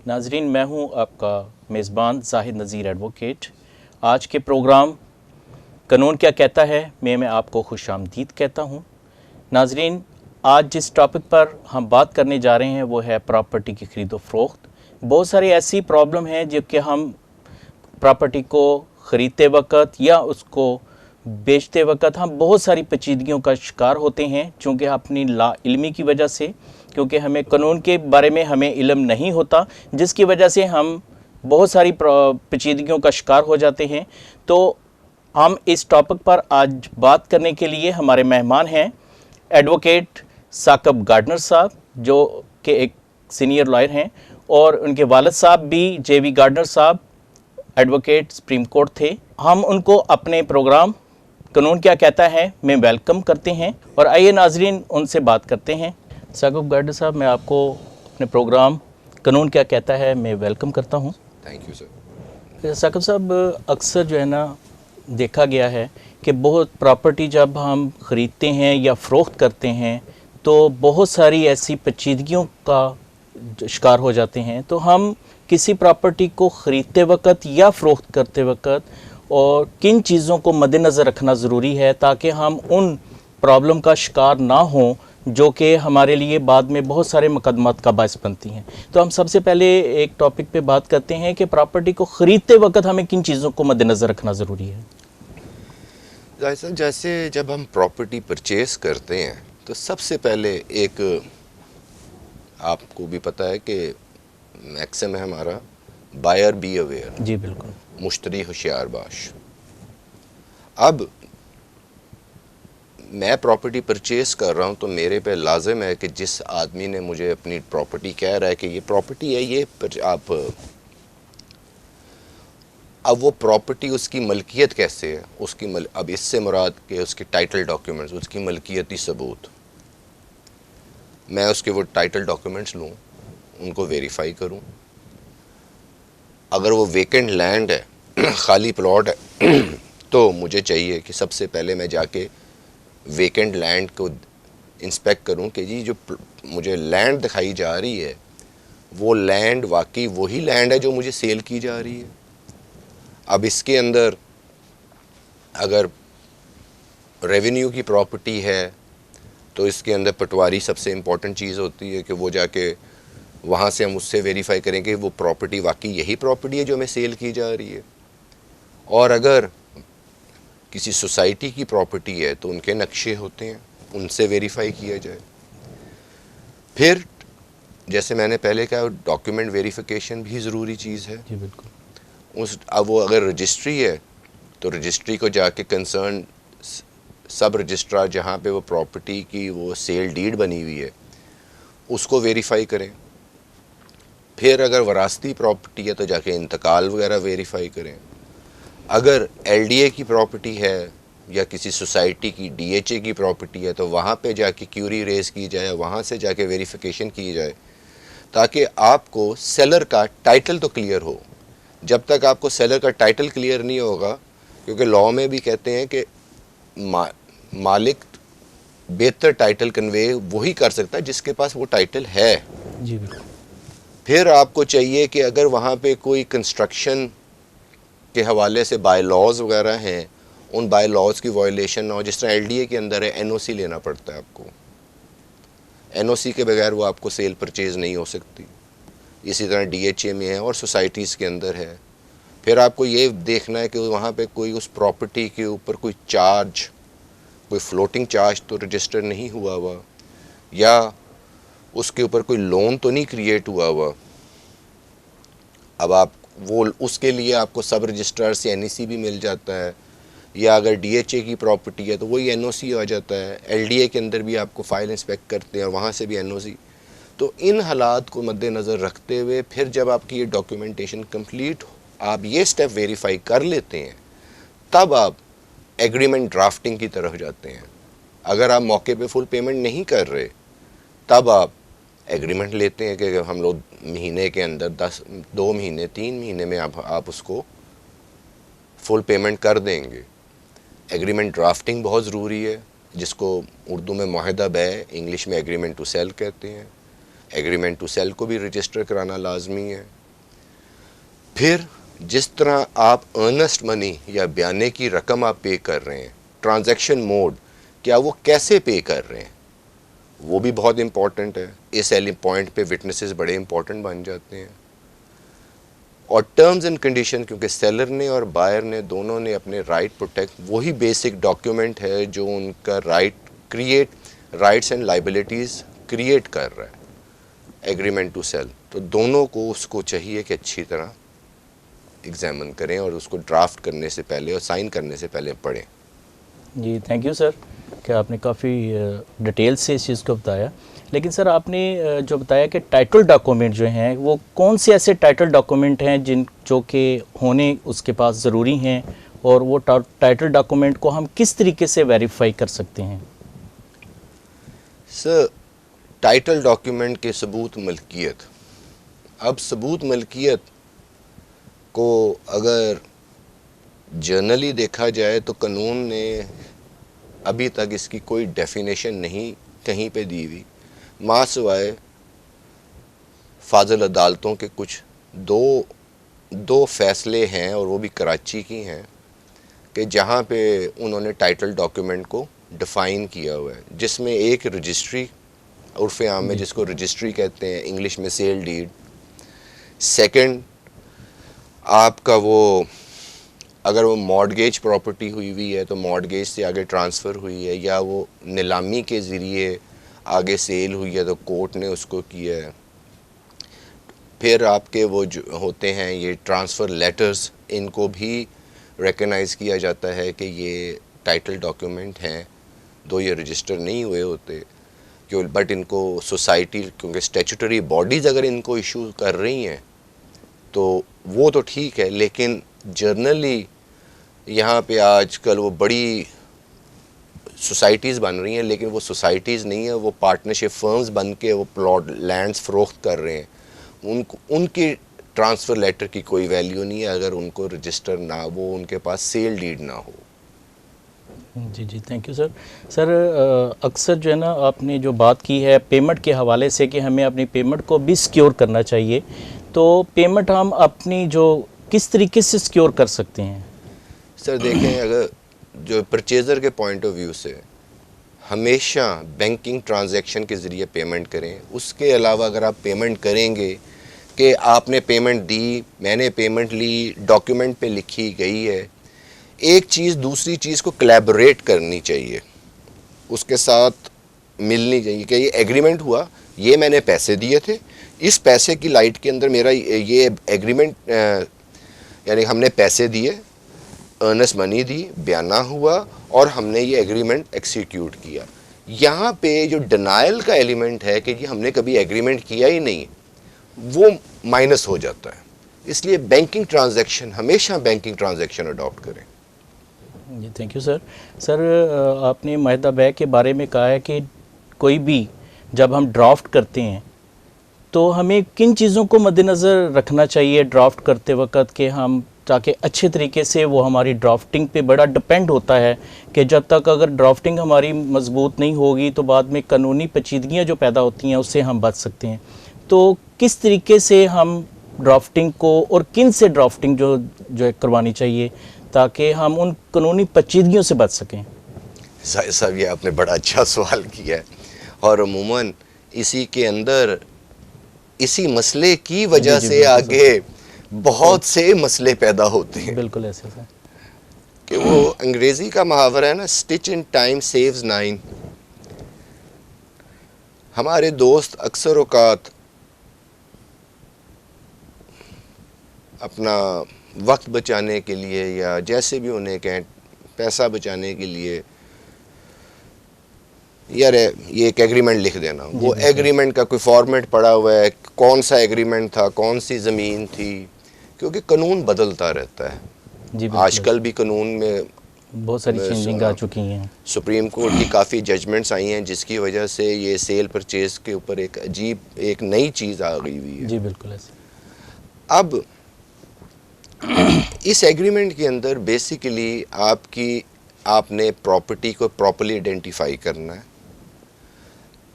ناظرین، میں ہوں آپ کا میزبان زاہد نذیر ایڈوکیٹ۔ آج کے پروگرام قانون کیا کہتا ہے میں آپ کو خوش آمدید کہتا ہوں۔ ناظرین، آج جس ٹاپک پر ہم بات کرنے جا رہے ہیں وہ ہے پراپرٹی کی خرید و فروخت۔ بہت ساری ایسی پرابلم ہیں جب کہ ہم پراپرٹی کو خریدتے وقت یا اس کو بیچتے وقت ہم بہت ساری پیچیدگیوں کا شکار ہوتے ہیں، چونکہ اپنی لا علمی کی وجہ سے، کیونکہ ہمیں قانون کے بارے میں ہمیں علم نہیں ہوتا، جس کی وجہ سے ہم بہت ساری پیچیدگیوں کا شکار ہو جاتے ہیں۔ تو ہم اس ٹاپک پر آج بات کرنے کے لیے ہمارے مہمان ہیں ایڈوکیٹ ثاقب گارڈنر صاحب، جو کہ ایک سینئر لائر ہیں، اور ان کے والد صاحب بھی جے وی گارڈنر صاحب ایڈوکیٹ سپریم کورٹ تھے۔ ہم ان کو اپنے پروگرام قانون کیا کہتا ہے میں ویلکم کرتے ہیں، اور آئیے ناظرین ان سے بات کرتے ہیں۔ ثاقب گارڈنر صاحب، میں آپ کو اپنے پروگرام قانون کیا کہتا ہے میں ویلکم کرتا ہوں۔ Thank you sir. ثاقب صاحب، اکثر جو ہے نا دیکھا گیا ہے کہ بہت پراپرٹی جب ہم خریدتے ہیں یا فروخت کرتے ہیں تو بہت ساری ایسی پیچیدگیوں کا شکار ہو جاتے ہیں۔ تو ہم کسی پراپرٹی کو خریدتے وقت یا فروخت کرتے وقت اور کن چیزوں کو مد نظر رکھنا ضروری ہے تاکہ ہم ان پرابلم کا شکار نہ ہوں جو کہ ہمارے لیے بعد میں بہت سارے مقدمات کا باعث بنتی ہیں۔ تو ہم سب سے پہلے ایک ٹاپک پہ بات کرتے ہیں کہ پراپرٹی کو خریدتے وقت ہمیں کن چیزوں کو مد نظر رکھنا ضروری ہے۔ جیسے جب ہم پراپرٹی پرچیز کرتے ہیں تو سب سے پہلے ایک، آپ کو بھی پتہ ہے کہ میکسم ہے ہمارا، بائر بی اویئر، جی بالکل، مشتری ہوشیار باش۔ اب میں پراپرٹی پرچیز کر رہا ہوں تو میرے پہ لازم ہے کہ جس آدمی نے مجھے اپنی پراپرٹی کہہ رہا ہے کہ یہ پراپرٹی ہے، یہ آپ، اب وہ پراپرٹی اس کی ملکیت کیسے ہے، اس کی اب اس سے مراد کہ اس کے ٹائٹل ڈاکیومنٹس، اس کی ملکیتی ثبوت، میں اس کے وہ ٹائٹل ڈاکیومنٹس لوں، ان کو ویریفائی کروں۔ اگر وہ ویکنٹ لینڈ ہے، خالی پلاٹ ہے، تو مجھے چاہیے کہ سب سے پہلے میں جا کے ویکنٹ لینڈ کو انسپیکٹ کروں کہ جی جو مجھے لینڈ دکھائی جا رہی ہے وہ لینڈ واقعی وہی لینڈ ہے جو مجھے سیل کی جا رہی ہے۔ اب اس کے اندر اگر ریونیو کی پراپرٹی ہے تو اس کے اندر پٹواری سب سے امپورٹنٹ چیز ہوتی ہے کہ وہ جا کے وہاں سے ہم اس سے ویریفائی کریں کہ وہ پراپرٹی واقعی یہی پراپرٹی ہے جو ہمیں سیل کی جا رہی ہے۔ اور اگر کسی سوسائٹی کی پراپرٹی ہے تو ان کے نقشے ہوتے ہیں، ان سے ویریفائی کیا جائے۔ پھر جیسے میں نے پہلے کہا، ڈاکیومنٹ ویریفیکیشن بھی ضروری چیز ہے۔ جی بالکل۔ اب وہ اگر رجسٹری ہے تو رجسٹری کو جا کے کنسرن سب رجسٹرار جہاں پہ وہ پراپرٹی کی وہ سیل ڈیڈ بنی ہوئی ہے اس کو ویریفائی کریں۔ پھر اگر وراثتی پراپرٹی ہے تو جا کے انتقال وغیرہ ویریفائی کریں۔ اگر ایل ڈی اے کی پراپرٹی ہے یا کسی سوسائٹی کی ڈی ایچ اے کی پراپرٹی ہے تو وہاں پہ جا کے کیوری ریز کی جائے، وہاں سے جا کے ویریفیکیشن کی جائے تاکہ آپ کو سیلر کا ٹائٹل تو کلیئر ہو۔ جب تک آپ کو سیلر کا ٹائٹل کلیئر نہیں ہوگا، کیونکہ لاء میں بھی کہتے ہیں کہ مالک بہتر ٹائٹل کنوے وہی کر سکتا ہے جس کے پاس وہ ٹائٹل ہے۔ جی بالکل۔ پھر آپ کو چاہیے کہ اگر وہاں پہ کوئی کنسٹرکشن کے حوالے سے بائی لاز وغیرہ ہیں، ان بائی لاز کی وائلیشن نہ ہو۔ جس طرح ایل ڈی اے کے اندر ہے، این او سی لینا پڑتا ہے آپ کو، این او سی کے بغیر وہ آپ کو سیل پرچیز نہیں ہو سکتی۔ اسی طرح ڈی ایچ اے میں ہے اور سوسائٹیز کے اندر ہے۔ پھر آپ کو یہ دیکھنا ہے کہ وہاں پہ کوئی اس پراپرٹی کے اوپر کوئی چارج، کوئی فلوٹنگ چارج تو رجسٹر نہیں ہوا ہوا، یا اس کے اوپر کوئی لون تو نہیں کریٹ ہوا ہوا۔ اب آپ وہ اس کے لیے آپ کو سب رجسٹرار سے این ای سی بھی مل جاتا ہے، یا اگر ڈی ایچ اے کی پراپرٹی ہے تو وہی این او سی آ جاتا ہے۔ ایل ڈی اے کے اندر بھی آپ کو فائل انسپیکٹ کرتے ہیں اور وہاں سے بھی این او سی۔ تو ان حالات کو مد نظر رکھتے ہوئے پھر جب آپ کی یہ ڈاکیومنٹیشن کمپلیٹ ہو، آپ یہ سٹیپ ویریفائی کر لیتے ہیں، تب آپ ایگریمنٹ ڈرافٹنگ کی طرف جاتے ہیں۔ اگر آپ موقع پہ فل پیمنٹ نہیں کر رہے تب آپ ایگریمنٹ لیتے ہیں کہ ہم لوگ مہینے کے اندر 2 مہینے 3 مہینے میں آپ اس کو فل پیمنٹ کر دیں گے۔ ایگریمنٹ ڈرافٹنگ بہت ضروری ہے، جس کو اردو میں معاہدہ بیع، انگلش میں ایگریمنٹ ٹو سیل کہتے ہیں۔ ایگریمنٹ ٹو سیل کو بھی رجسٹر کرانا لازمی ہے. پھر جس طرح آپ ارنسٹ منی یا بیانے کی رقم آپ پے کر رہے ہیں, ٹرانزیکشن موڈ کیا وہ کیسے پے کر رہے ہیں, وہ بھی بہت امپورٹنٹ ہے. اس پوائنٹ پہ وٹنسز بڑے امپورٹنٹ بن جاتے ہیں. اور ٹرمز اینڈ کنڈیشن, کیونکہ سیلر نے اور بائر نے دونوں نے اپنے رائٹ پروٹیکٹ, وہی بیسک ڈاکیومنٹ ہے جو ان کا رائٹس اینڈ لائبلٹیز کریٹ کر رہا ہے, ایگریمنٹ ٹو سیل. تو دونوں کو اس کو چاہیے کہ اچھی طرح ایگزامن کریں اور اس کو ڈرافٹ کرنے سے پہلے اور سائن کرنے سے پہلے پڑھیں. جی تھینک یو سر کہ آپ نے کافی ڈیٹیل سے اس چیز کو بتایا. لیکن سر آپ نے جو بتایا کہ ٹائٹل ڈاکومنٹ جو ہیں وہ کون سے ایسے ٹائٹل ڈاکومنٹ ہیں جو کہ ہونے اس کے پاس ضروری ہیں, اور وہ ٹائٹل ڈاکومنٹ کو ہم کس طریقے سے ویریفائی کر سکتے ہیں؟ سر, ٹائٹل ڈاکیومنٹ کے ثبوت ملکیت. اب ثبوت ملکیت کو اگر جرنلی دیکھا جائے تو قانون نے ابھی تک اس کی کوئی ڈیفینیشن نہیں کہیں پہ دی ہوئی, ماں سوائے فاضل عدالتوں کے کچھ دو فیصلے ہیں, اور وہ بھی کراچی کی ہیں, کہ جہاں پہ انہوں نے ٹائٹل ڈاکیومنٹ کو ڈیفائن کیا ہوا ہے, جس میں ایک رجسٹری, عرف عام میں جس کو رجسٹری کہتے ہیں, انگلش میں سیل ڈیڈ. سیکنڈ, آپ کا وہ اگر وہ مارٹگیج پراپرٹی ہوئی ہے تو مارٹگیج سے آگے ٹرانسفر ہوئی ہے, یا وہ نیلامی کے ذریعے آگے سیل ہوئی ہے تو کورٹ نے اس کو کیا ہے. پھر آپ کے وہ جو ہوتے ہیں یہ ٹرانسفر لیٹرز, ان کو بھی ریکگنائز کیا جاتا ہے کہ یہ ٹائٹل ڈاکیومنٹ ہیں, دو یہ رجسٹر نہیں ہوئے ہوتے, بٹ ان کو سوسائٹی, کیونکہ اسٹیچوٹری باڈیز اگر ان کو ایشو کر رہی ہیں تو وہ تو ٹھیک ہے, لیکن جرنلی یہاں پہ آج کل وہ بڑی سوسائٹیز بن رہی ہیں, لیکن وہ سوسائٹیز نہیں ہیں, وہ پارٹنرشپ فرمز بن کے وہ پلاٹ لینڈز فروخت کر رہے ہیں. ان کی ٹرانسفر لیٹر کی کوئی ویلیو نہیں ہے اگر ان کو رجسٹر نہ, وہ ان کے پاس سیل ڈیڈ نہ ہو. جی جی تھینک یو سر. سر اکثر جو ہے نا آپ نے جو بات کی ہے پیمنٹ کے حوالے سے کہ ہمیں اپنی پیمنٹ کو بھی سیکیور کرنا چاہیے, تو پیمنٹ ہم اپنی جو کس طریقے سے سیکیور کر سکتے ہیں؟ سر دیکھیں, اگر جو پرچیزر کے پوائنٹ آف ویو سے ہمیشہ بینکنگ ٹرانزیکشن کے ذریعے پیمنٹ کریں. اس کے علاوہ اگر آپ پیمنٹ کریں گے کہ آپ نے پیمنٹ دی, میں نے پیمنٹ لی, ڈاکیومنٹ پہ لکھی گئی ہے, ایک چیز دوسری چیز کو کلیبوریٹ کرنی چاہیے, اس کے ساتھ ملنی چاہیے کہ یہ ایگریمنٹ ہوا, یہ میں نے پیسے دیے تھے, اس پیسے کی لائٹ کے اندر میرا یہ ایگریمنٹ, یعنی ہم نے پیسے دیے, ارنسٹ منی دی, بیانہ ہوا, اور ہم نے یہ ایگریمنٹ ایکسیکیوٹ کیا. یہاں پہ جو ڈینائل کا ایلیمنٹ ہے کہ یہ ہم نے کبھی ایگریمنٹ کیا ہی نہیں, وہ مائنس ہو جاتا ہے. اس لیے بینکنگ ٹرانزیکشن, ہمیشہ بینکنگ ٹرانزیکشن اڈاپٹ کریں. جی تھینک یو سر. سر آپ نے معاہدہ بیع کے بارے میں کہا ہے کہ کوئی بھی جب ہم ڈرافٹ کرتے ہیں تو ہمیں کن چیزوں کو مد نظر رکھنا چاہیے ڈرافٹ کرتے وقت, کہ ہم تاکہ اچھے طریقے سے وہ ہماری ڈرافٹنگ پہ بڑا ڈپینڈ ہوتا ہے کہ جب تک اگر ڈرافٹنگ ہماری مضبوط نہیں ہوگی تو بعد میں قانونی پیچیدگیاں جو پیدا ہوتی ہیں اس سے ہم بچ سکتے ہیں. تو کس طریقے سے ہم ڈرافٹنگ کو اور کن سے ڈرافٹنگ جو کروانی چاہیے تاکہ ہم ان قانونی پیچیدگیوں سے بچ سکیں؟ صاحب یہ آپ نے بڑا اچھا سوال کیا ہے, اور عموماً اسی کے اندر اسی مسئلے کی وجہ سے آگے بہت سے مسئلے پیدا ہوتے ہیں. بالکل ایسے سر کہ وہ انگریزی کا محاورہ ہے نا, سٹچ ان ٹائم سیوز 9. ہمارے دوست اکثر اوقات اپنا وقت بچانے کے لیے یا جیسے بھی انہیں کہیں پیسہ بچانے کے لیے, یار یہ ایک ایگریمنٹ لکھ دینا, وہ ایگریمنٹ کا کوئی فارمیٹ پڑا ہوا ہے, کون سا ایگریمنٹ تھا, کون سی زمین تھی, کیونکہ قانون بدلتا رہتا ہے. جی آج کل بھی قانون میں بہت ساری چینجنگ آ چکی ہیں. سپریم کورٹ کی کافی ججمنٹس آئی ہیں جس کی وجہ سے یہ سیل پرچیز کے اوپر ایک عجیب ایک نئی چیز آ گئی ہوئی ہے. جی بالکل ایسے. اب اس ایگریمنٹ کے اندر بیسیکلی آپ نے پراپرٹی کو پراپرلی آئیڈینٹیفائی کرنا ہے.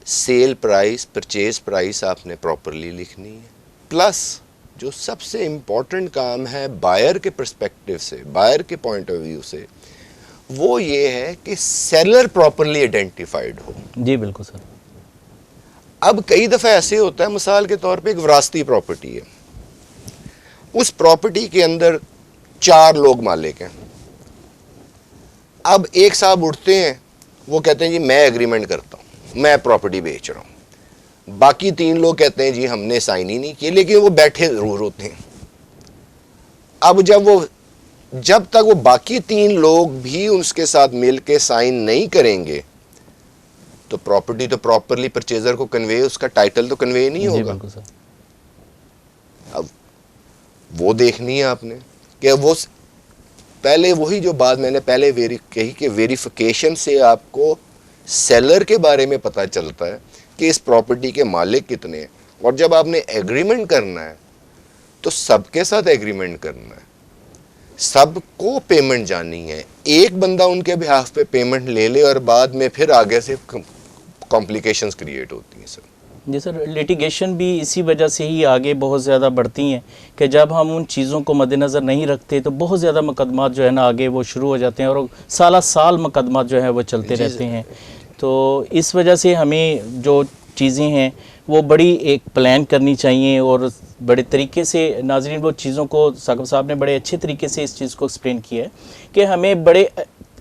سیل پرائس پرچیز پرائس آپ نے پراپرلی لکھنی ہے. پلس جو سب سے امپورٹنٹ کام ہے بائر کے پرسپیکٹیو سے، بائر کے پوائنٹ آف ویو سے، وہ یہ ہے کہ سیلر پراپرلی آئیڈینٹیفائڈ ہو. جی بالکل سر. اب کئی دفعہ ایسے ہوتا ہے، مثال کے طور پہ ایک وراثتی پراپرٹی ہے، اس پراپرٹی کے اندر 4 لوگ مالک ہیں. اب ایک صاحب اٹھتے ہیں، وہ کہتے ہیں جی میں ایگریمنٹ کرتا ہوں، میں پراپرٹی بیچ رہا ہوں. باقی 3 لوگ کہتے ہیں جی ہم نے سائن ہی نہیں کیے، لیکن وہ بیٹھے ضرور ہوتے ہیں. اب جب تک وہ باقی 3 لوگ بھی اس کے ساتھ مل کے سائن نہیں کریں گے تو پراپرٹی تو پراپرلی پرچیزر کو کنوے، اس کا ٹائٹل تو کنوے نہیں جی ہوگا. بالکل سر. اب وہ دیکھنی ہے آپ نے کہ وہ پہلے وہی جو بات میں نے پہلے کہی کہ ویریفیکیشن سے آپ کو سیلر کے بارے میں پتہ چلتا ہے کہ اس پراپرٹی کے مالک کتنے ہیں. اور جب آپ نے ایگریمنٹ کرنا ہے تو سب کے ساتھ ایگریمنٹ کرنا ہے، سب کو پیمنٹ جانی ہے. ایک بندہ ان کے بہاف پہ پیمنٹ لے لے اور بعد میں پھر آگے سے کمپلیکیشنز کریٹ ہوتی ہیں سر. جی سر، لیٹیگیشن بھی اسی وجہ سے ہی آگے بہت زیادہ بڑھتی ہیں کہ جب ہم ان چیزوں کو مد نظر نہیں رکھتے تو بہت زیادہ مقدمات جو ہے نا آگے وہ شروع ہو جاتے ہیں اور سالہ سال مقدمات جو ہیں وہ چلتے رہتے ہیں. تو اس وجہ سے ہمیں جو چیزیں ہیں وہ بڑی ایک پلان کرنی چاہیے اور بڑے طریقے سے. ناظرین وہ چیزوں کو ثاقب صاحب نے بڑے اچھے طریقے سے اس چیز کو ایکسپلین کیا ہے کہ ہمیں بڑے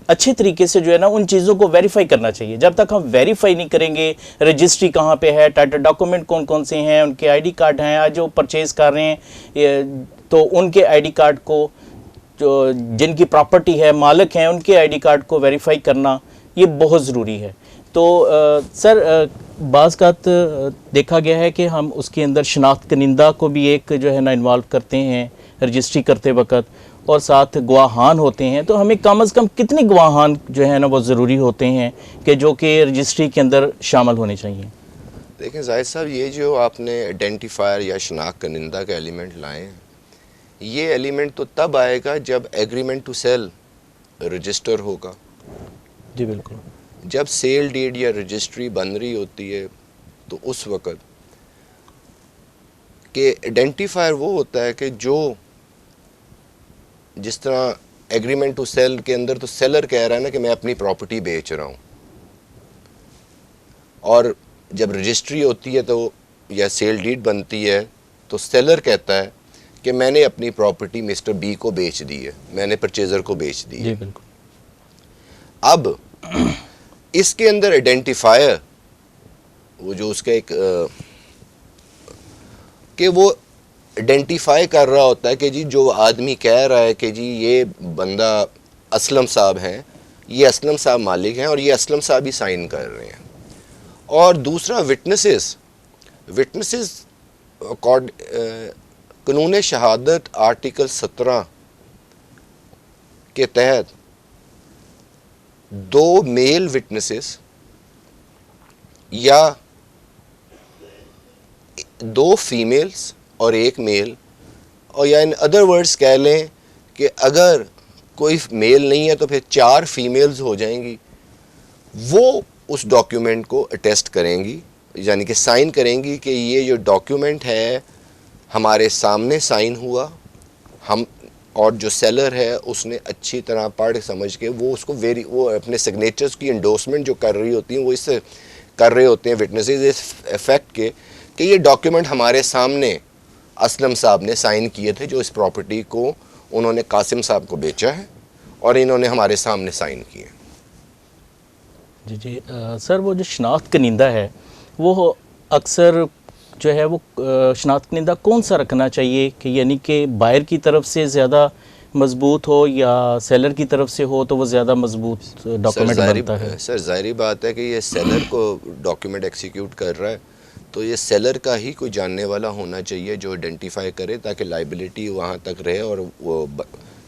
اچھے طریقے سے جو ہے نا ان چیزوں کو ویریفائی کرنا چاہیے. جب تک ہم ویریفائی نہیں کریں گے رجسٹری کہاں پہ ہے، ٹائٹل ڈاکومنٹ کون کون سے ہیں، ان کے آئی ڈی کارڈ ہیں، آج جو پرچیز کر رہے ہیں تو ان کے آئی ڈی کارڈ کو، جو جن کی پراپرٹی ہے مالک ہیں ان کے آئی ڈی کارڈ کو ویریفائی کرنا یہ بہت ضروری ہے. تو سر بعض اوقات دیکھا گیا ہے کہ ہم اس کے اندر شناخت کنندہ کو بھی ایک جو ہے نا انوالو کرتے ہیں رجسٹری کرتے وقت، اور ساتھ گواہان ہوتے ہیں. تو ہمیں کم از کم کتنے گواہان جو ہے نا وہ ضروری ہوتے ہیں کہ جو کہ رجسٹری کے اندر شامل ہونے چاہیے؟ دیکھیں زاہد صاحب، یہ جو آپ نے آئیڈینٹیفائر یا شناخت کنندہ کا ایلیمنٹ لائے ہیں، یہ ایلیمنٹ تو تب آئے گا جب ایگریمنٹ ٹو سیل رجسٹر ہوگا. جی بالکل. جب سیل ڈیڈ یا رجسٹری بن رہی ہوتی ہے تو اس وقت کہ آئیڈینٹیفائر وہ ہوتا ہے کہ جو جس طرح ایگریمنٹ ٹو سیل کے اندر تو سیلر کہہ رہا ہے نا کہ میں اپنی پراپرٹی بیچ رہا ہوں، اور جب رجسٹری ہوتی ہے تو یا سیل ڈیڈ بنتی ہے تو سیلر کہتا ہے کہ میں نے اپنی پراپرٹی مسٹر بی کو بیچ دی ہے، میں نے پرچیزر کو بیچ دی ہے. جی بالکل. اب اس کے اندر آئیڈینٹیفائر وہ جو اس کا ایک کہ وہ آئیڈینٹیفائی کر رہا ہوتا ہے کہ جی جو آدمی کہہ رہا ہے کہ جی یہ بندہ اسلم صاحب ہیں، یہ اسلم صاحب مالک ہیں اور یہ اسلم صاحب ہی سائن کر رہے ہیں. اور دوسرا وٹنسز قانون شہادت آرٹیکل 17 کے تحت 2 میل وٹنسز یا 2 فیمیلز اور 1 میل، اور یا ان ادر ورڈز کہہ لیں کہ اگر کوئی میل نہیں ہے تو پھر 4 فیمیلز ہو جائیں گی، وہ اس ڈاکیومنٹ کو اٹیسٹ کریں گی، یعنی کہ سائن کریں گی کہ یہ جو ڈاکیومنٹ ہے ہمارے سامنے سائن ہوا، ہم اور جو سیلر ہے اس نے اچھی طرح پڑھ سمجھ کے وہ اس کو وہ اپنے سگنیچرز کی انڈورسمنٹ جو کر رہی ہوتی ہیں وہ اس سے کر رہے ہوتے ہیں وٹنسز اس افیکٹ کے کہ یہ ڈاکیومنٹ ہمارے سامنے اسلم صاحب نے سائن کیے تھے، جو اس پراپرٹی کو انہوں نے قاسم صاحب کو بیچا ہے اور انہوں نے ہمارے سامنے سائن کیے. جی سر، وہ جو شناخت کنندہ ہے وہ اکثر جو ہے وہ شناخت کنندہ کون سا رکھنا چاہیے کہ یعنی کہ بائر کی طرف سے زیادہ مضبوط ہو یا سیلر کی طرف سے ہو تو وہ زیادہ مضبوط ڈاکیومنٹ بنتا ہے؟ سر ظاہری بات ہے کہ یہ سیلر کو ڈاکیومنٹ ایکسیکیوٹ کر رہا ہے تو یہ سیلر کا ہی کوئی جاننے والا ہونا چاہیے جو آئیڈینٹیفائی کرے تاکہ لائبلٹی وہاں تک رہے اور وہ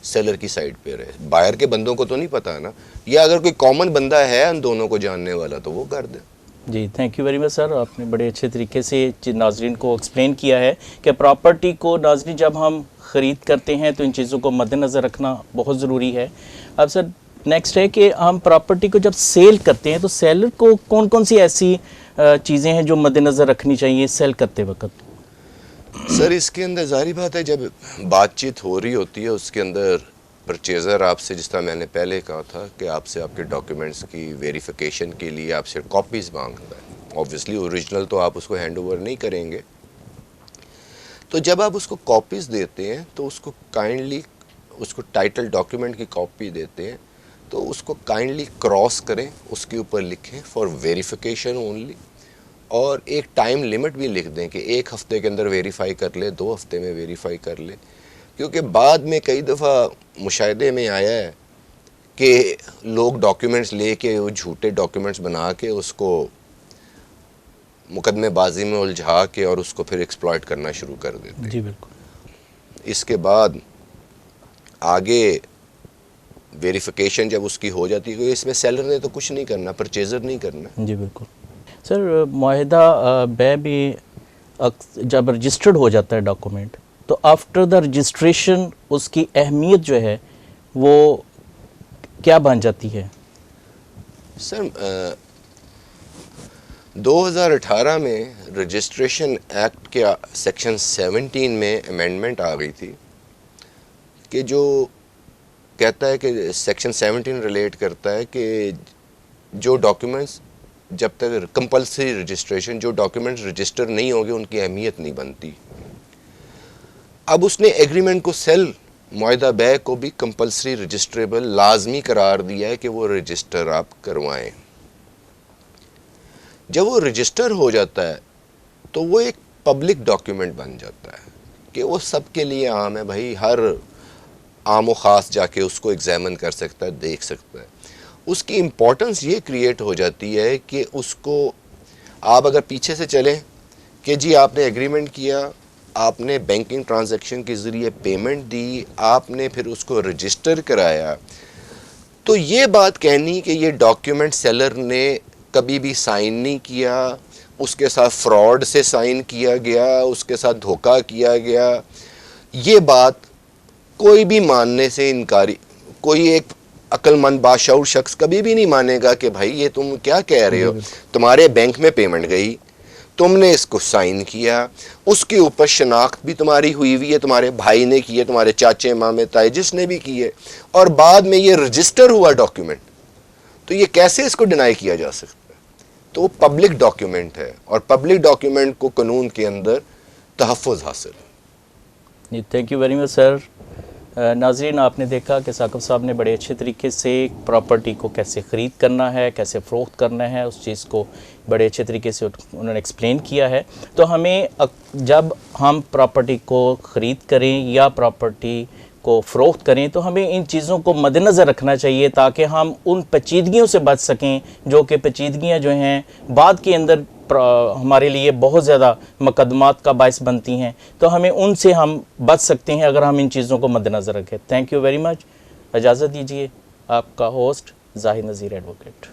سیلر کی سائڈ پہ رہے. بائر کے بندوں کو تو نہیں پتہ نا، یا اگر کوئی کامن بندہ ہے ان دونوں کو جاننے والا تو وہ کر دے. جی تھینک یو ویری مچ سر، آپ نے بڑے اچھے طریقے سے ناظرین کو ایکسپلین کیا ہے کہ پراپرٹی کو ناظرین جب ہم خرید کرتے ہیں تو ان چیزوں کو مد نظر رکھنا بہت ضروری ہے. اب سر نیکسٹ ہے کہ ہم پراپرٹی کو جب سیل کرتے ہیں تو سیلر کو کون کون سی ایسی چیزیں ہیں جو مد نظر رکھنی چاہیے سیل کرتے وقت؟ سر اس کے اندر ظاہری بات ہے، جب بات چیت ہو رہی ہوتی ہے اس کے اندر پرچیزر آپ سے، جس طرح میں نے پہلے کہا تھا کہ آپ سے آپ کے ڈاکیومنٹس کی ویریفیکیشن کے لیے آپ سے کاپیز مانگتا ہے. آبویسلی اوریجنل تو آپ اس کو ہینڈ اوور نہیں کریں گے. تو جب آپ اس کو کاپیز دیتے ہیں تو اس کو کائنڈلی، اس کو ٹائٹل ڈاکیومنٹ کی کاپی دیتے ہیں تو اس کو کائنڈلی کراس کریں، اس کے اوپر لکھیں فار ویریفیکیشن اونلی، اور ایک ٹائم لمٹ بھی لکھ دیں کہ 1 ہفتے کے اندر ویریفائی کر لے، 2 ہفتے میں ویریفائی کر لے. کیونکہ بعد میں کئی دفعہ مشاہدے میں آیا ہے کہ لوگ ڈاکیومنٹس لے کے، وہ جھوٹے ڈاکیومنٹس بنا کے اس کو مقدمے بازی میں الجھا کے اور اس کو پھر ایکسپلائٹ کرنا شروع کر دیتے. جی بالکل. اس کے بعد آگے ویریفیکیشن جب اس کی ہو جاتی ہے، کیونکہ اس میں سیلر نے تو کچھ نہیں کرنا، پرچیزر نہیں کرنا. جی بالکل. سر معاہدہ بے بھی جب رجسٹرڈ ہو جاتا ہے ڈاکومنٹ تو آفٹر دا رجسٹریشن اس کی اہمیت جو ہے وہ کیا بن جاتی ہے؟ سر 2018 میں رجسٹریشن ایکٹ کے سیکشن 17 میں امینڈمنٹ آ گئی تھی کہ جو کہتا ہے کہ سیکشن 17 ریلیٹ کرتا ہے کہ جو ڈاکیومنٹس جب تک کمپلسری رجسٹریشن، جو ڈاکیومنٹس رجسٹر نہیں ہوں گے ان کی اہمیت نہیں بنتی. اب اس نے ایگریمنٹ کو سیل معاہدہ بے کو بھی کمپلسری رجسٹریبل لازمی قرار دیا ہے کہ وہ رجسٹر آپ کروائیں. جب وہ رجسٹر ہو جاتا ہے تو وہ ایک پبلک ڈاکیومنٹ بن جاتا ہے کہ وہ سب کے لیے عام ہے. بھائی ہر عام و خاص جا کے اس کو ایگزامن کر سکتا ہے، دیکھ سکتا ہے. اس کی امپورٹنس یہ کریٹ ہو جاتی ہے کہ اس کو آپ اگر پیچھے سے چلیں کہ جی آپ نے ایگریمنٹ کیا، آپ نے بینکنگ ٹرانزیکشن کے ذریعے پیمنٹ دی، آپ نے پھر اس کو رجسٹر کرایا، تو یہ بات کہنی کہ یہ ڈاکیومنٹ سیلر نے کبھی بھی سائن نہیں کیا، اس کے ساتھ فراڈ سے سائن کیا گیا، اس کے ساتھ دھوکہ کیا گیا، یہ بات کوئی بھی ماننے سے انکاری، کوئی ایک عقل مند باشعور شخص کبھی بھی نہیں مانے گا کہ بھائی یہ تم کیا کہہ رہے ہو. تمہارے بینک میں پیمنٹ گئی، تم نے اس کو سائن کیا، اس کے اوپر شناخت بھی تمہاری ہوئی ہے، تمہارے بھائی نے کی ہے، تمہارے چاچے مامے تائی جس نے بھی کی ہے، اور بعد میں یہ رجسٹر ہوا ڈاکیومنٹ، تو یہ کیسے اس کو ڈینائی کیا جا سکتا ہے؟ تو وہ پبلک ڈاکیومنٹ ہے اور پبلک ڈاکیومنٹ کو قانون کے اندر تحفظ حاصل ہے. جی تھینک یو ویری مچ سر. ناظرین آپ نے دیکھا کہ ثاقب صاحب نے بڑے اچھے طریقے سے پراپرٹی کو کیسے خرید کرنا ہے، کیسے فروخت کرنا ہے، اس چیز کو بڑے اچھے طریقے سے انہوں نے ایکسپلین کیا ہے. تو ہمیں جب ہم پراپرٹی کو خرید کریں یا پراپرٹی کو فروخت کریں تو ہمیں ان چیزوں کو مد نظر رکھنا چاہیے تاکہ ہم ان پیچیدگیوں سے بچ سکیں جو کہ پیچیدگیاں جو ہیں بعد کے اندر ہمارے لیے بہت زیادہ مقدمات کا باعث بنتی ہیں. تو ہمیں ان سے ہم بچ سکتے ہیں اگر ہم ان چیزوں کو مد نظر رکھیں. Thank you very much. اجازت دیجیے. آپ کا ہوسٹ ظاہر نذیر ایڈوکیٹ.